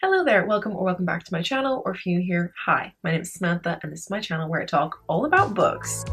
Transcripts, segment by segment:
Hello there, welcome or welcome back to my channel, or if you're new here, hi, my name is Samantha and this is my channel where I talk all about books.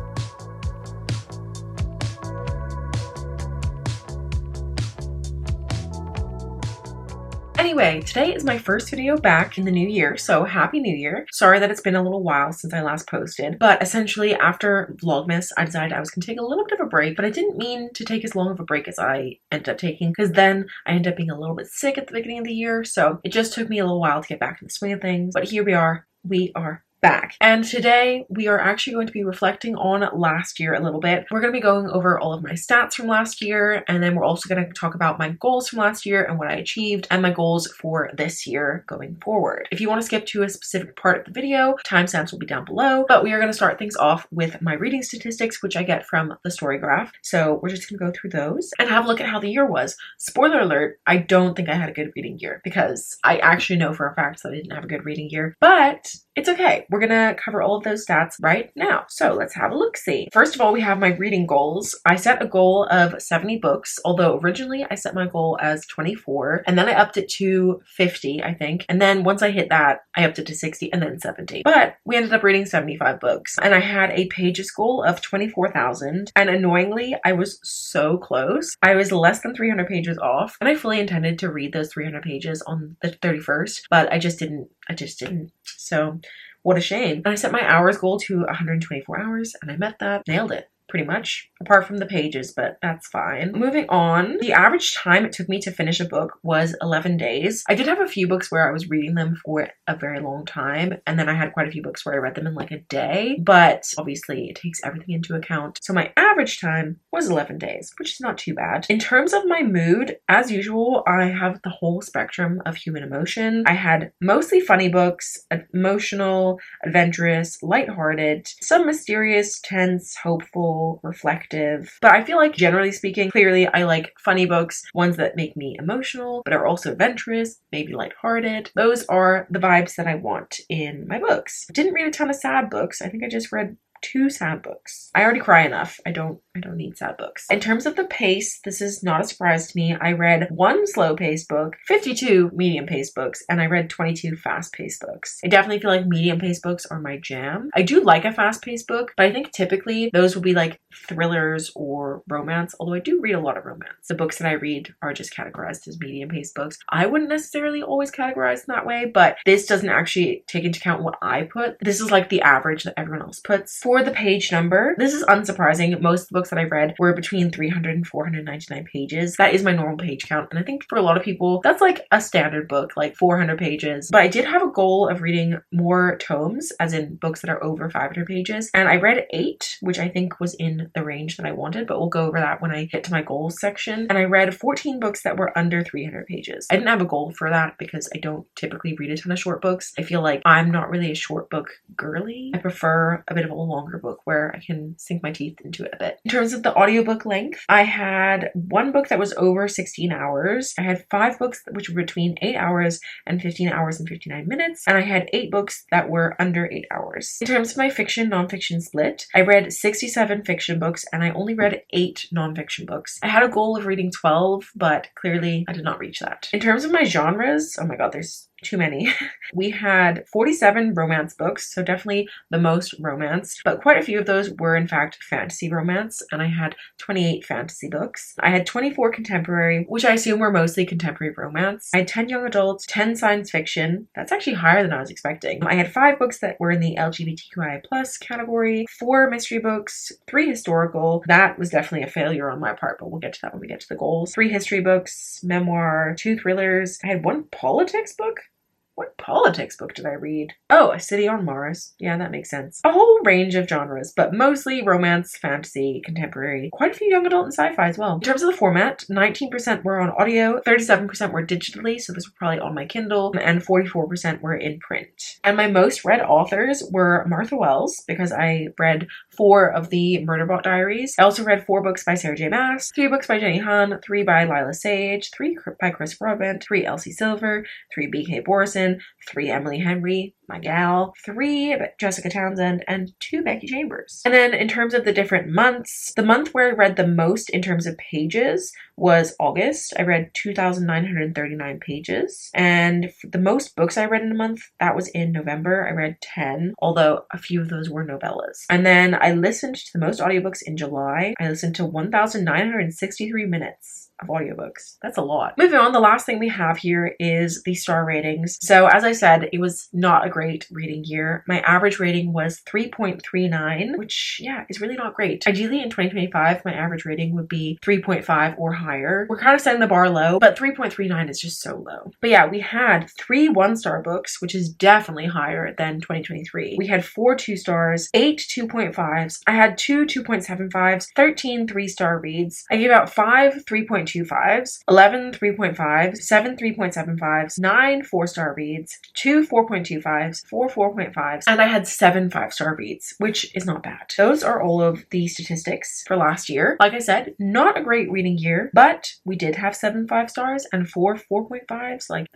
Anyway, today is my first video back in the new year, so happy new year. Sorry that it's been a little while since I last posted, but essentially after Vlogmas, I decided I was going to take a little bit of a break, but I didn't mean to take as long of a break as I ended up taking, because then I ended up being a little bit sick at the beginning of the year, so it just took me a little while to get back in the swing of things, but here we are back. And today we are actually going to be reflecting on last year a little bit. We're going to be going over all of my stats from last year, and then we're also going to talk about my goals from last year and what I achieved and my goals for this year going forward. If you want to skip to a specific part of the video, timestamps will be down below, but we are going to start things off with my reading statistics, which I get from the story graph. So we're just going to go through those and have a look at how the year was. Spoiler alert, I don't think I had a good reading year because I actually know for a fact that I didn't have a good reading year, but it's okay. We're gonna cover all of those stats right now. So let's have a look-see. First of all, we have my reading goals. I set a goal of 70 books, although originally I set my goal as 24, and then I upped it to 50, I think. And then once I hit that, I upped it to 60 and then 70. But we ended up reading 75 books, and I had a pages goal of 24,000. And annoyingly, I was so close. I was less than 300 pages off, and I fully intended to read those 300 pages on the 31st, but I just didn't. So what a shame. And I set my hours goal to 124 hours and I met that. Nailed it. Pretty much, apart from the pages, but that's fine. Moving on, the average time it took me to finish a book was 11 days. I did have a few books where I was reading them for a very long time, and then I had quite a few books where I read them in like a day, but obviously it takes everything into account. So my average time was 11 days, which is not too bad. In terms of my mood, as usual, I have the whole spectrum of human emotion. I had mostly funny books, emotional, adventurous, lighthearted, some mysterious, tense, hopeful, reflective, but I feel like generally speaking, clearly I like funny books, ones that make me emotional but are also adventurous, maybe lighthearted. Those are the vibes that I want in my books. Didn't read a ton of sad books. I think I just read 2 sad books. I already cry enough. I don't need sad books. In terms of the pace, this is not a surprise to me. I read 1 slow-paced book, 52 medium-paced books, and I read 22 fast-paced books. I definitely feel like medium-paced books are my jam. I do like a fast-paced book, but I think typically those will be like thrillers or romance, although I do read a lot of romance. The books that I read are just categorized as medium-paced books. I wouldn't necessarily always categorize them that way, but this doesn't actually take into account what I put. This is like the average that everyone else puts. For the page number, this is unsurprising. Most of the books that I read were between 300 and 499 pages. That is my normal page count, and I think for a lot of people that's like a standard book, like 400 pages. But I did have a goal of reading more tomes, as in books that are over 500 pages, and I read 8, which I think was in the range that I wanted, but we'll go over that when I get to my goals section. And I read 14 books that were under 300 pages. I didn't have a goal for that because I don't typically read a ton of short books. I feel like I'm not really a short book girly. I prefer a bit of a longer book where I can sink my teeth into it a bit. In terms of the audiobook length, I had 1 book that was over 16 hours. I had 5 books which were between 8 hours and 15 hours and 59 minutes. And I had 8 books that were under 8 hours. In terms of my fiction nonfiction split, I read 67 fiction books and I only read 8 nonfiction books. I had a goal of reading 12, but clearly I did not reach that. In terms of my genres, oh my god, there's too many. We had 47 romance books, so definitely the most romance, but quite a few of those were in fact fantasy romance, and I had 28 fantasy books. I had 24 contemporary, which I assume were mostly contemporary romance. I had 10 young adults, 10 science fiction. That's actually higher than I was expecting. I had 5 books that were in the LGBTQI+ category, 4 mystery books, 3 historical. That was definitely a failure on my part, but we'll get to that when we get to the goals. 3 history books, memoir, 2 thrillers. I had 1 politics book. What politics book did I read? Oh, A City on Mars. Yeah, that makes sense. A whole range of genres, but mostly romance, fantasy, contemporary. Quite a few young adult and sci-fi as well. In terms of the format, 19% were on audio, 37% were digitally, so this was probably on my Kindle, and 44% were in print. And my most read authors were Martha Wells, because I read 4 of the Murderbot Diaries. I also read 4 books by Sarah J. Maas, 3 books by Jenny Han, 3 by Lila Sage, 3 by Chris Broadbent, 3 Elsie Silver, 3 B.K. Borson, Johnson, 3 Emily Henry, my gal, 3 Jessica Townsend, and 2 Becky Chambers. And then in terms of the different months, the month where I read the most in terms of pages was August. I read 2,939 pages. And the most books I read in a month, that was in November. I read 10, although a few of those were novellas. And then I listened to the most audiobooks in July. I listened to 1,963 minutes of audiobooks. That's a lot. Moving on, the last thing we have here is the star ratings. So as I said, it was not a great reading year. My average rating was 3.39, which is really not great. Ideally in 2025, my average rating would be 3.5 or higher. We're kind of setting the bar low, but 3.39 is just so low. But we had 3 1-star books, which is definitely higher than 2023. We had 4 2-stars, 8 2.5s. I had 2 2.75s, 13 3-star reads. I gave out 5 3.25s, 11 3.5s, 7 3.75s, 9 4-star reads, 2 4.25s, 4 4.5s, and I had 7 5-star reads, which is not bad. Those are all of the statistics for last year. Like I said, not a great reading year, but we did have 7 5-stars and 4 4.5s. Like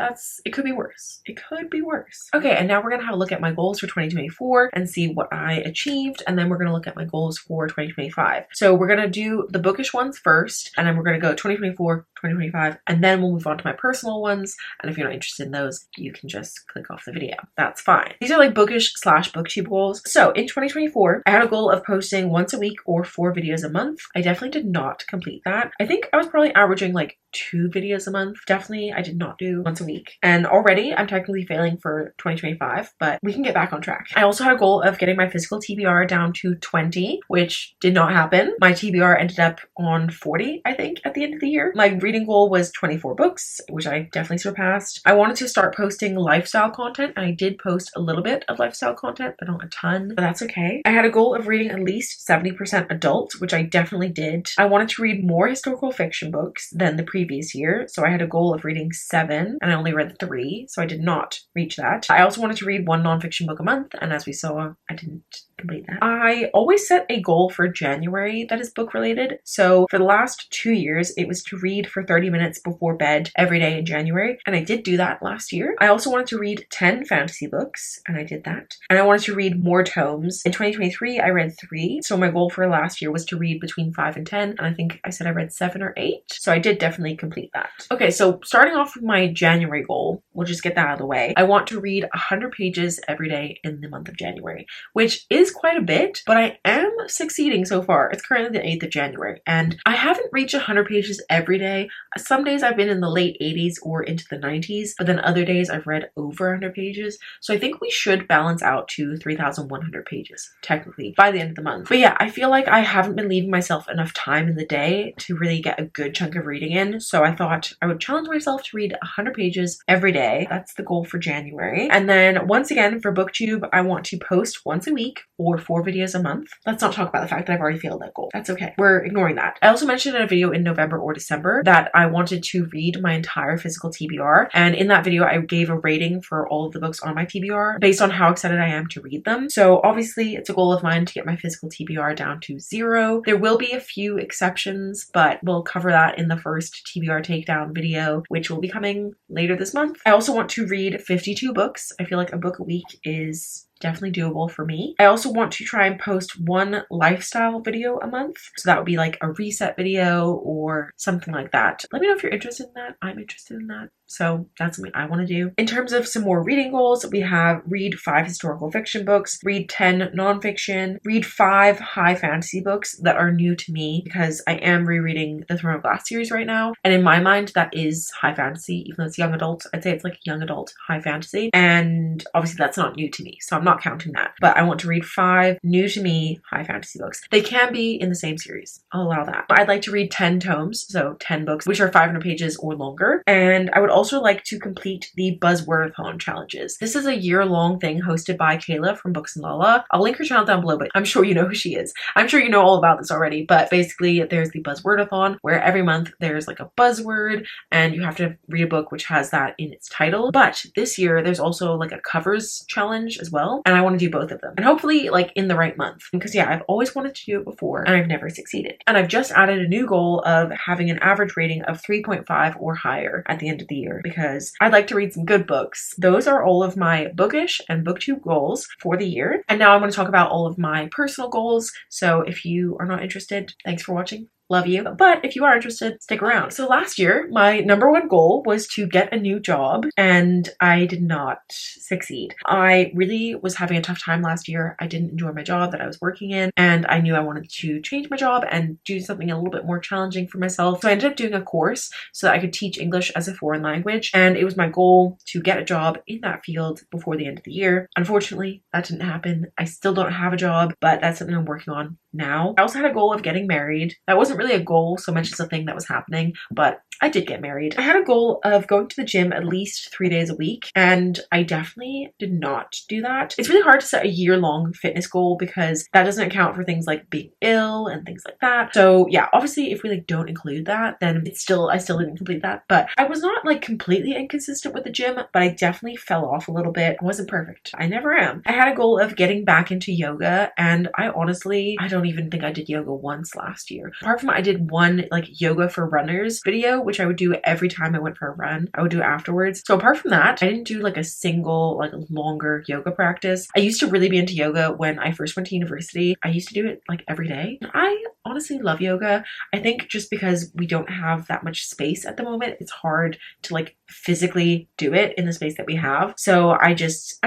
it could be worse. It could be worse. Okay, and now we're gonna have a look at my goals for 2024 and see what I achieved, and then we're gonna look at my goals for 2025. So we're gonna do the bookish ones first, and then we're gonna go 2024, 2025, and then we'll move on to my personal ones. And if you're not interested in those, you can just click off the video. That's fine. These are like bookish / booktube goals. So in 2024, I had a goal of posting once a week or 4 videos a month. I definitely did not complete that. I think I was probably averaging like 2 videos a month. Definitely I did not do once a week. And already I'm technically failing for 2025, but we can get back on track. I also had a goal of getting my physical TBR down to 20, which did not happen. My TBR ended up on 40, I think, at the end of the year. My reading goal was 24 books, which I definitely surpassed. I wanted to start posting lifestyle content, and I did post a little bit of lifestyle content, but not a ton, but that's okay. I had a goal of reading at least 70% adult, which I definitely did. I wanted to read more historical fiction books than the previous year, so I had a goal of reading 7, and I only read 3, so I did not reach that. I also wanted to read 1 nonfiction book a month, and as we saw, I didn't complete that. I always set a goal for January that is book related. So for the last 2 years, it was to read for 30 minutes before bed every day in January. And I did do that last year. I also wanted to read 10 fantasy books, and I did that. And I wanted to read more tomes. In 2023, I read 3. So my goal for last year was to read between 5 and 10. And I think I said I read 7 or 8. So I did definitely complete that. Okay, so starting off with my January goal, we'll just get that out of the way. I want to read 100 pages every day in the month of January, which is quite a bit, but I am succeeding so far. It's currently the 8th of January, and I haven't reached 100 pages every day. Some days I've been in the late 80s or into the 90s, but then other days I've read over 100 pages. So I think we should balance out to 3,100 pages, technically, by the end of the month. But I feel like I haven't been leaving myself enough time in the day to really get a good chunk of reading in. So I thought I would challenge myself to read 100 pages every day. That's the goal for January. And then once again, for BookTube, I want to post once a week or 4 videos a month. Let's not talk about the fact that I've already failed that goal. That's okay. We're ignoring that. I also mentioned in a video in November or December that I wanted to read my entire physical TBR. And in that video, I gave a rating for all of the books on my TBR based on how excited I am to read them. So obviously it's a goal of mine to get my physical TBR down to 0. There will be a few exceptions, but we'll cover that in the first TBR takedown video, which will be coming later this month. I also want to read 52 books. I feel like a book a week is definitely doable for me. I also want to try and post 1 lifestyle video a month. So that would be like a reset video or something like that. Let me know if you're interested in that. I'm interested in that. So that's something I want to do. In terms of some more reading goals, we have read 5 historical fiction books, read 10 nonfiction, read 5 high fantasy books that are new to me because I am rereading the Throne of Glass series right now. And in my mind, that is high fantasy, even though it's young adult. I'd say it's like young adult high fantasy. And obviously that's not new to me. So I'm not counting that, but I want to read 5 new to me high fantasy books. They can be in the same series. I'll allow that. I'd like to read 10 tomes, so 10 books, which are 500 pages or longer. And I would also like to complete the Buzzwordathon challenges. This is a year-long thing hosted by Kayla from Books and Lala. I'll link her channel down below, but I'm sure you know who she is. I'm sure you know all about this already, but basically there's the Buzzwordathon where every month there's like a buzzword and you have to read a book which has that in its title. But this year there's also like a covers challenge as well. And I want to do both of them, and hopefully like in the right month, because I've always wanted to do it before and I've never succeeded. And I've just added a new goal of having an average rating of 3.5 or higher at the end of the year. year because I'd like to read some good books. Those are all of my bookish and booktube goals for the year. And now I'm going to talk about all of my personal goals. So if you are not interested, thanks for watching. Love you. But if you are interested, stick around. So last year, my number one goal was to get a new job, and I did not succeed. I really was having a tough time last year. I didn't enjoy my job that I was working in, and I knew I wanted to change my job and do something a little bit more challenging for myself. So I ended up doing a course so that I could teach English as a foreign language, and it was my goal to get a job in that field before the end of the year. Unfortunately, that didn't happen. I still don't have a job, but that's something I'm working on now. I also had a goal of getting married. That wasn't really a goal so much as a thing that was happening, but I did get married. I had a goal of going to the gym at least 3 days a week, and I definitely did not do that. It's really hard to set a year-long fitness goal because that doesn't account for things like being ill and things like that. So yeah, obviously if we like don't include that, then I still didn't complete that. But I was not like completely inconsistent with the gym, but I definitely fell off a little bit. I wasn't perfect. I never am. I had a goal of getting back into yoga, and I don't even think I did yoga once last year. Apart from I did one like yoga for runners video, which I would do every time I went for a run. I would do it afterwards. So apart from that, I didn't do like a single like longer yoga practice. I used to really be into yoga when I first went to university. I used to do it like every day. I honestly love yoga. I think just because we don't have that much space at the moment, it's hard to like physically do it in the space that we have. So I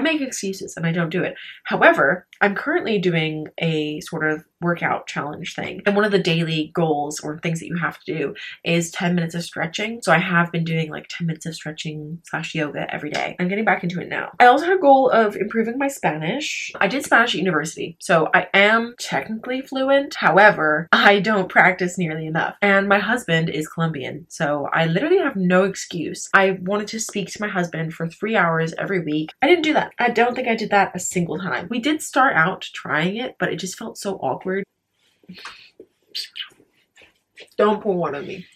make excuses and I don't do it. However, I'm currently doing a sort of workout challenge thing. And one of the daily goals or things that you have to do is 10 minutes of stretching. So I have been doing like 10 minutes of stretching / yoga every day. I'm getting back into it now. I also had a goal of improving my Spanish. I did Spanish at university, so I am technically fluent. However, I don't practice nearly enough. And my husband is Colombian, so I literally have no excuse. I wanted to speak to my husband for 3 hours every week. I didn't do that. I don't think I did that a single time. We did start out trying it, but it just felt so awkward. Don't pour one on me.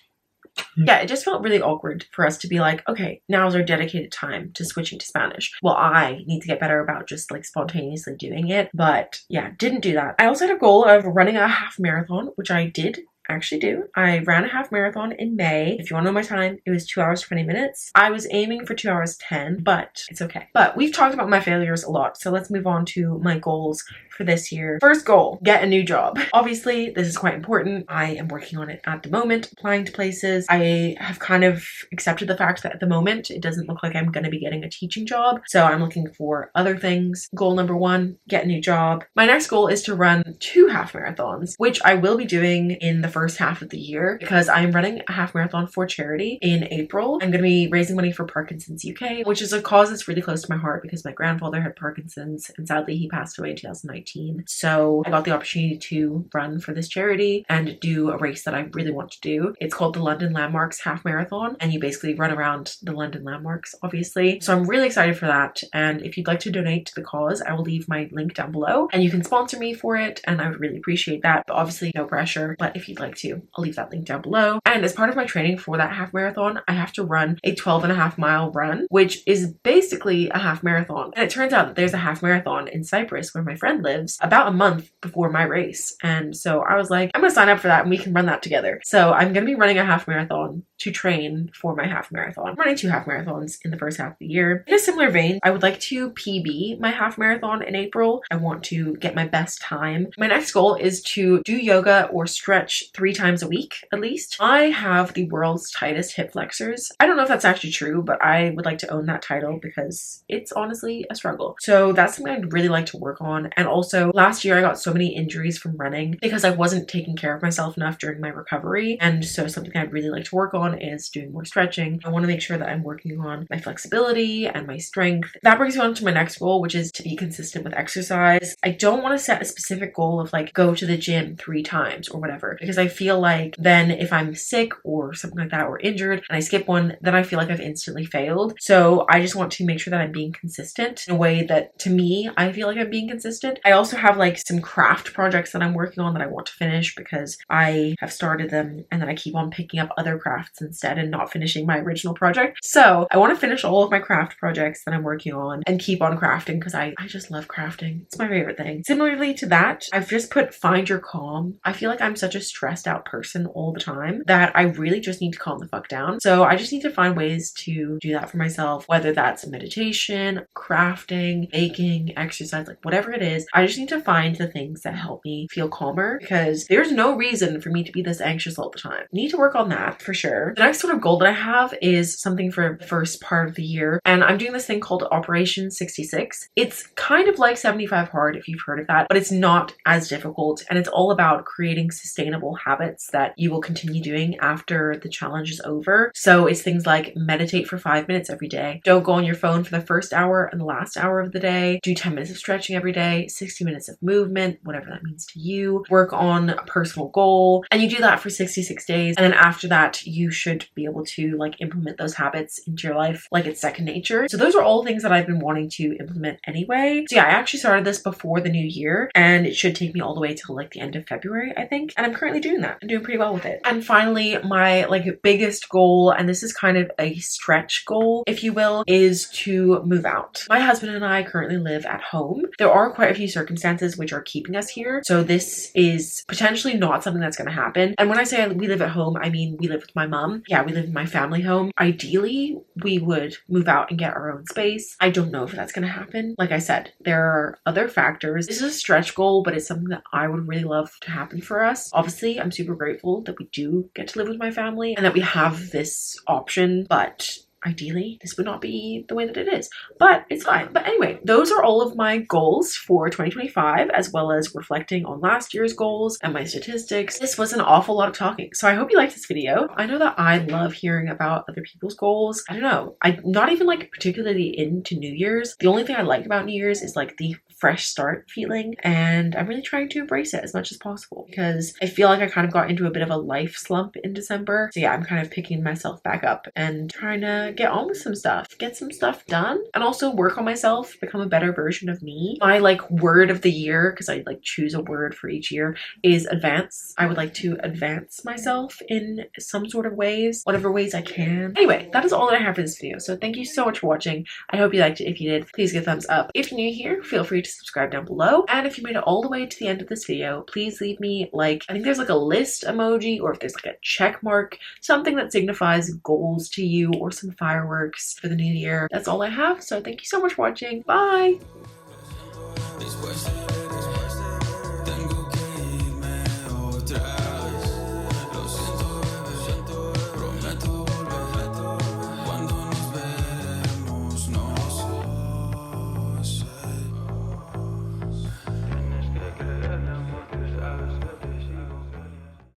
Yeah, it just felt really awkward for us to be like, okay, now's our dedicated time to switching to Spanish. Well, I need to get better about just like spontaneously doing it. But yeah, didn't do that. I also had a goal of running a half marathon, which I did actually do. I ran a half marathon in May. If you want to know my time, it was 2 hours 20 minutes. I was aiming for 2 hours 10, but it's okay. But we've talked about my failures a lot, so let's move on to my goals for this year. First goal, get a new job. Obviously, this is quite important. I am working on it at the moment, applying to places. I have kind of accepted the fact that at the moment, it doesn't look like I'm going to be getting a teaching job, so I'm looking for other things. Goal number 1, get a new job. My next goal is to run 2 half marathons, which I will be doing in the first half of the year because I'm running a half marathon for charity in April. I'm going to be raising money for Parkinson's UK, which is a cause that's really close to my heart because my grandfather had Parkinson's and sadly he passed away in 2019. So I got the opportunity to run for this charity and do a race that I really want to do. It's called the London Landmarks Half Marathon, and you basically run around the London landmarks, obviously. So I'm really excited for that, and if you'd like to donate to the cause, I will leave my link down below and you can sponsor me for it, and I would really appreciate that. But obviously no pressure, but if you'd like to, I'll leave that link down below. And as part of my training for that half marathon, I have to run a 12.5-mile run, which is basically a half marathon. And it turns out that there's a half marathon in Cyprus where my friend lives about a month before my race. And so I was like, I'm gonna sign up for that and we can run that together. So I'm gonna be running a half marathon to train for my half marathon. I'm running 2 half marathons in the first half of the year. In a similar vein, I would like to PB my half marathon in April. I want to get my best time. My next goal is to do yoga or stretch 3 times a week at least. I have the world's tightest hip flexors. I don't know if that's actually true, but I would like to own that title because it's honestly a struggle. So that's something I'd really like to work on. And also last year I got so many injuries from running because I wasn't taking care of myself enough during my recovery. And so something I'd really like to work on is doing more stretching. I want to make sure that I'm working on my flexibility and my strength. That brings me on to my next goal, which is to be consistent with exercise. I don't want to set a specific goal of like go to the gym 3 times or whatever, because I feel like then if I'm sick or something like that or injured and I skip one, then I feel like I've instantly failed. So I just want to make sure that I'm being consistent in a way that to me, I feel like I'm being consistent. I also have like some craft projects that I'm working on that I want to finish because I have started them and then I keep on picking up other crafts instead and not finishing my original project. So I want to finish all of my craft projects that I'm working on and keep on crafting because I just love crafting. It's my favorite thing. Similarly to that, I've just put find your calm. I feel like I'm such a stress stressed out person all the time that I really just need to calm the fuck down. So I just need to find ways to do that for myself, whether that's meditation, crafting, baking, exercise, like whatever it is. I just need to find the things that help me feel calmer, because there's no reason for me to be this anxious all the time. Need to work on that for sure. The next sort of goal that I have is something for the first part of the year, and I'm doing this thing called Operation 66. It's kind of like 75 hard if you've heard of that, but it's not as difficult, and it's all about creating sustainable habits that you will continue doing after the challenge is over. So it's things like meditate for 5 minutes every day. Don't go on your phone for the first hour and the last hour of the day. Do 10 minutes of stretching every day, 60 minutes of movement, whatever that means to you. Work on a personal goal, and you do that for 66 days. And then after that, you should be able to like implement those habits into your life like it's second nature. So those are all things that I've been wanting to implement anyway. So yeah, I actually started this before the new year, and it should take me all the way till like the end of February, I think. And I'm currently doing that. I'm doing pretty well with it. And finally, my like biggest goal, and this is kind of a stretch goal, if you will, is to move out. My husband and I currently live at home. There are quite a few circumstances which are keeping us here. So this is potentially not something that's going to happen. And when I say we live at home, I mean we live with my mom. Yeah, we live in my family home. Ideally, we would move out and get our own space. I don't know if that's going to happen. Like I said, there are other factors. This is a stretch goal, but it's something that I would really love to happen for us. Obviously, I'm super grateful that we do get to live with my family and that we have this option, but ideally, this would not be the way that it is, but it's fine. But anyway, those are all of my goals for 2025, as well as reflecting on last year's goals and my statistics. This was an awful lot of talking, so I hope you liked this video. I know that I love hearing about other people's goals. I don't know, I'm not even like particularly into New Year's. The only thing I like about New Year's is like the fresh start feeling, and I'm really trying to embrace it as much as possible because I feel like I kind of got into a bit of a life slump in December. So yeah, I'm kind of picking myself back up and trying to get on with some stuff, get some stuff done, and also work on myself, become a better version of me. My like word of the year, because I like choose a word for each year, is advance. I would like to advance myself in some sort of ways, whatever ways I can. Anyway, that is all that I have for this video. So thank you so much for watching. I hope you liked it. If you did, please give a thumbs up. If you're new here, feel free to subscribe down below. And if you made it all the way to the end of this video, please leave me like, I think there's like a list emoji, or if there's like a check mark, something that signifies goals to you, or some fireworks for the new year. That's all I have. So thank you so much for watching. Bye.